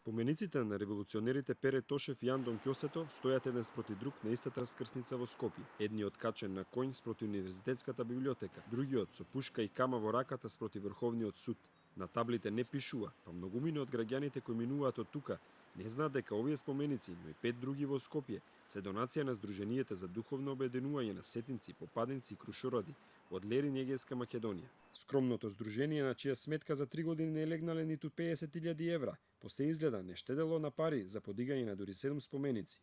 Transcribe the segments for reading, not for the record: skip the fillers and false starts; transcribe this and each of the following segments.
Спомениците на револуционерите Пере Тошев и Андон Ќосето стојат еден спроти друг на истата раскрсница во Скопје. Едниот качен на коњ спроти универзитетската библиотека, другиот со пушка и кама во раката спроти Врховниот суд. На таблите не пишува, па многумина од граѓаните кои минуваат од тука не знаат дека овие споменици, но и 5 други во Скопје, се донација на Сдруженијето за духовно обединување на сетинци, попаденци и крушороди од Лерин Егејска Македонија. Скромното здружение на чија сметка за 3 години не легнале ниту 50.000 евра, по се изгледа не штедело на пари за подигање на дури 7 споменици.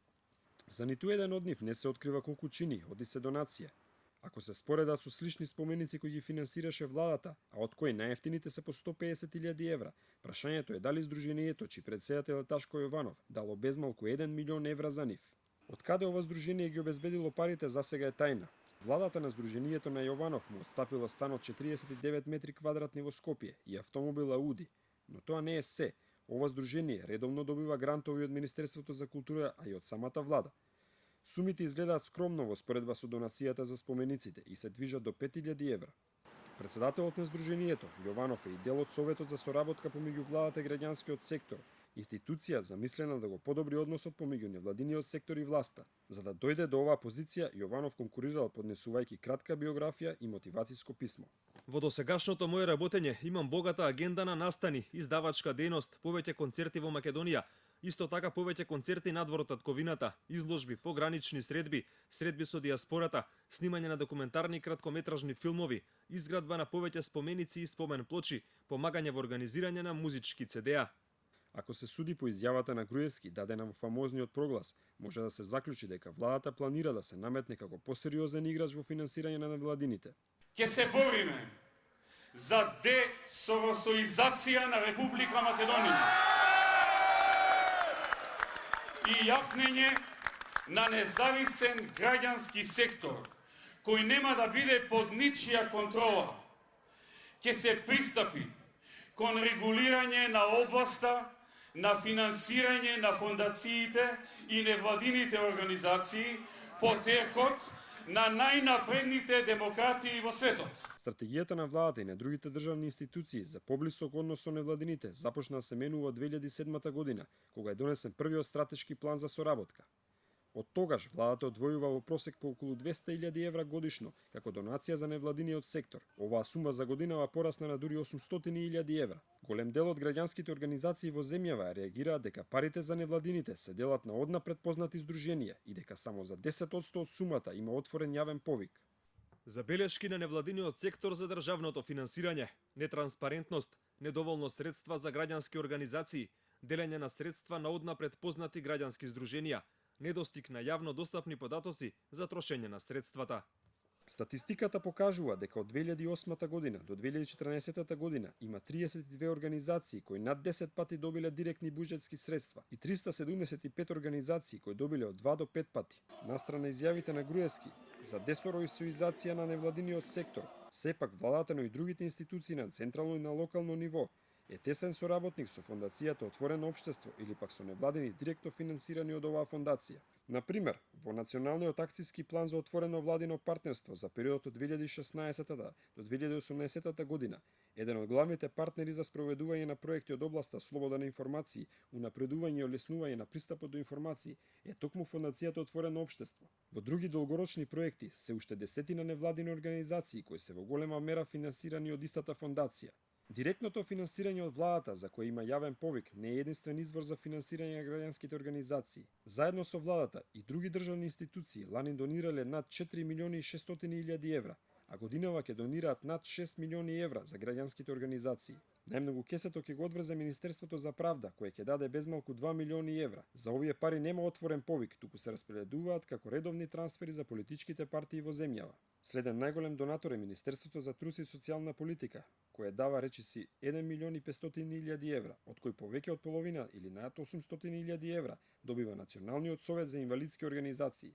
За ниту еден од нив не се открива колку чини, оди се донација. Ако се споредат со слични споменици кои ги финансираше владата, а од кои најефтините се по 150.000 евра, прашањето е дали здружението, чиј претседател е Ташко Јованов, дало безмалку 1 милион евра за нив. Од каде ова здружение ги обезбедило парите засега е тајна. Владата на Здруженијето на Јованов му отстапила стан од 49 метри квадратни во Скопје и автомобил Ауди. Но тоа не е се. Ова здружение редовно добива грантови од Министерството за култура, а и од самата влада. Сумите изгледаат скромно во споредба со донацијата за спомениците и се движат до 5.000 евра. Председателот на Здруженијето, Јованов, е и дел од Советот за соработка помеѓу владата и граѓанскиот сектор, институција замислена да го подобри односот помеѓу невладиниот сектор и власта. За да дојде до оваа позиција, Јованов конкурирал поднесувајќи кратка биографија и мотивациско писмо. Во досегашното моје работење имам богата агенда на настани, издавачка дејност, повеќе концерти во Македонија, исто така повеќе концерти надвор од татковината, изложби, погранични средби, средби со диаспората, снимање на документарни и краткометражни филмови, изградба на повеќе споменици и спомен плочи, помагање во организирање на музички CD-а. Ако се суди по изјавата на Груевски, дадена во фамозниот проглас, може да се заклучи дека владата планира да се наметне како посериозен играч во финансирање на невладините. Ќе се бориме за десоросоизација на Република Македонија и јакнење на независен граѓански сектор, кој нема да биде под ничија контрола. Ќе се пристапи кон регулирање на областа на финансирање на фондациите и невладините организации по текот на најнапредните демократии во светот. Стратегијата на владата и на другите државни институции за поблисок однос со невладините започна да се менува од 2007 година, кога е донесен првиот стратешки план за соработка. Од тогаш владата одвојува во просек по околу 200.000 евра годишно како донација за невладиниот сектор. Оваа сума за годинава порасна на дури 800.000 евра. Голем дел од граѓанските организации во земјава реагираат дека парите за невладините се делат на однапред познати здруженија и дека само за 10% од сумата има отворен јавен повик. Забелешки на невладиниот сектор за државното финансирање, нетранспарентност, недоволно средства за граѓански организации, делење на средства на однапред познати граѓански здруженија, недостиг на јавно достапни податоци за трошење на средствата. Статистиката покажува дека од 2008 година до 2014 година има 32 организации кои над 10 пати добиле директни буџетски средства и 375 организации кои добиле од 2 до 5 пати. Настрана изјавите на Груевски за десоросоизација на невладиниот сектор, сепак владата, но и другите институции на централно и на локално ниво е тесен соработник со фондацијата Отворено општество или пак со невладини директно финансирани од оваа фондација. Например, во Националниот акциски план за отворено владино партнерство за периодот од 2016 до 2018 година, еден од главните партнери за спроведување на проекти од областа слобода на информации, унапредување и олеснување на пристапот до информации е токму фондацијата Отворено општество. Во други долгорочни проекти се уште десетина невладини организации кои се во голема мера финансирани од истата фондација. Директното финансирање од владата, за кој има јавен повик, не е единствен извор за финансирање на граѓанските организации. Заедно со владата и други државни институции лани донирале над 4.600.000 евра, а годинава ќе донираат над 6 милиони евра за граѓанските организации. Најмногу кесето ќе го одврзе Министерството за правда, кое ќе даде безмалку 2 милиони евра. За овие пари нема отворен повик, туку се распределуваат како редовни трансфери за политичките партии во земјава. Следен најголем донатор е Министерството за труд и социјална политика, кое дава речиси 1.500.000 евра, од кои повеќе од половина или над 800.000 евра добива Националниот совет за инвалидски организации.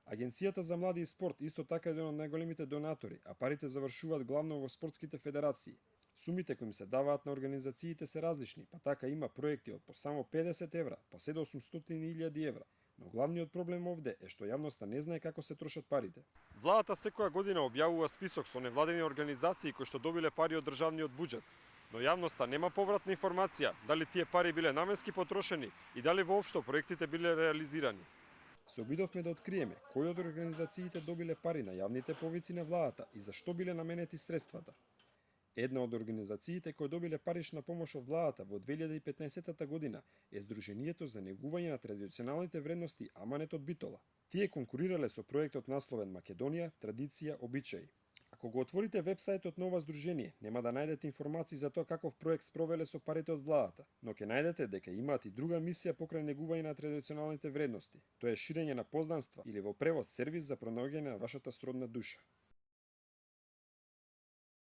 Агенцијата за млади и спорт исто така е еден од најголемите донатори, а парите завршуваат главно во спортските федерации. Сумите кои им се даваат на организациите се различни, па така има проекти од по само 50 евра, па се до 800.000 евра. Но главниот проблем овде е што јавноста не знае како се трошат парите. Владата секоја година објавува список со невладени организации кои што добиле пари од државниот буџет. Но јавноста нема повратна информација дали тие пари биле наменски потрошени и дали воопшто проектите биле реализирани. Се обидовме да откриеме кои од организациите добиле пари на јавните повици на владата и зашто биле наменети средствата. Една од организациите кои добиле парична помош од владата во 2015 година е Сдруженијето за негување на традиционалните вредности Аманет од Битола. Тие конкурирале со проектот насловен Македонија, традиција, обичаи. Ако го отворите вебсајтот на ова здружение, нема да најдете информации за тоа каков проект спровеле со парите од владата, но ќе најдете дека имаат и друга мисија покрај негување на традиционалните вредности. Тоа е ширење на познанства или во превод сервис за пронаоѓање на вашата сродна душа.